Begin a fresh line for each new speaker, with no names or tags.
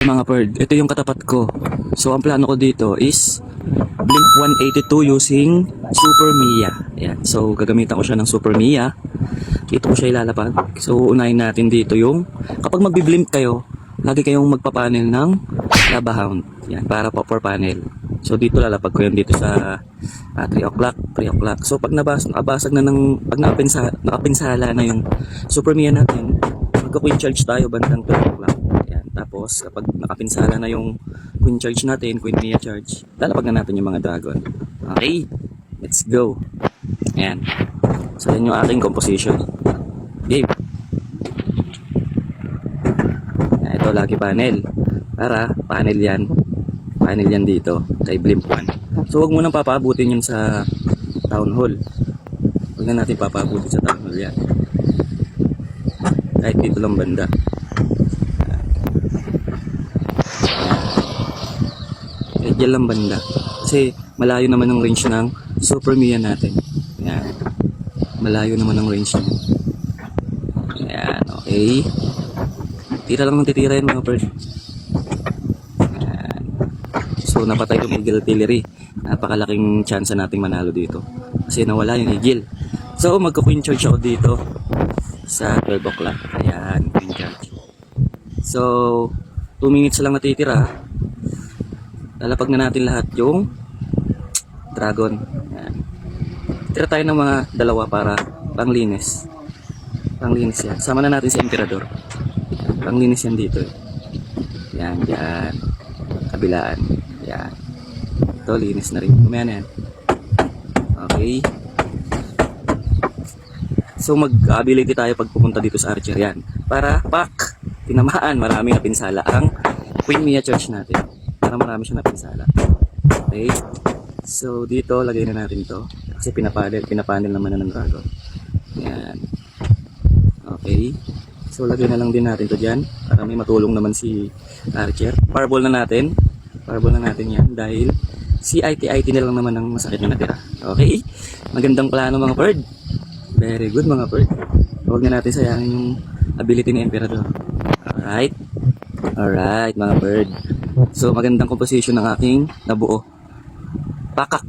Mga bird, ito yung katapat ko. So ang plano ko dito is Blink 182 using Super Mia. Ayan. So gagamitan ko siya ng Super Mia. Dito ko siya ilalapag. So unahin natin dito yung kapag magbi-blink kayo, lagi kayong magpapanel ng lava hound. Yan, para pa for panel. So dito lalapag ko yun dito sa 3 o'clock. So pag nakabasag na ng pag nakapinsala na yung Super Mia natin, magka-queen charge tayo bandang 12 o'clock. Yan. Tapos kapag nakapinsala na yung queen charge natin, queen Mia charge, lalapag na natin yung mga dragon. Okay, let's go. Ayan. So yan yung aking composition. Game. Ito lagi panel. Para panel yan. Panel yan dito kay Blimp 1. So wag mo nang papaabutin yun sa town hall. Wag na natin papaabutin sa town hall yan. Kahit dito lang banda. Kahit dyan lang banda. Kasi malayo naman ang range ng Super Mia natin. Yan. Malayo naman ang range niya. Ayan, okay. Tira lang ng titira yan mga bird. Ayan. So napatay yung eagle artillery. Napakalaking chance nating manalo dito. Kasi nawala yung eagle. So magka-queen charge ako dito sa 12 o'clock. Ayan, queen charge. So 2 minutes lang natitira. Lalapag na natin lahat yung dragon. Ayan. Tira tayo ng mga dalawa para panglinis. Panglinis yan. Sama na natin si Emperador. Panglinis yan dito. Yan, yan. Kabilaan. Yan. Ito, linis na rin. Kumaya na yan. Okay. So, mag-ability tayo pag pupunta dito sa Archer. Yan. Para, pak! Tinamaan. Marami na pinsala ang Queen Mia Church natin. Para marami siya na pinsala. Okay. So, dito, lagay na natin to. Kasi pinapanel naman na ng dragon. Yan. Okay. So lagyan na lang din natin to dyan para may matulong naman si Archer. Fireball na natin. Fireball na natin yan dahil si IT na lang naman ang masakit na natira. Okay. Magandang plano mga bird. Very good mga bird. Huwag na natin sayangin yung ability ni Emperador. Alright. Alright mga bird. So magandang composition ng aking nabuo. Pakak.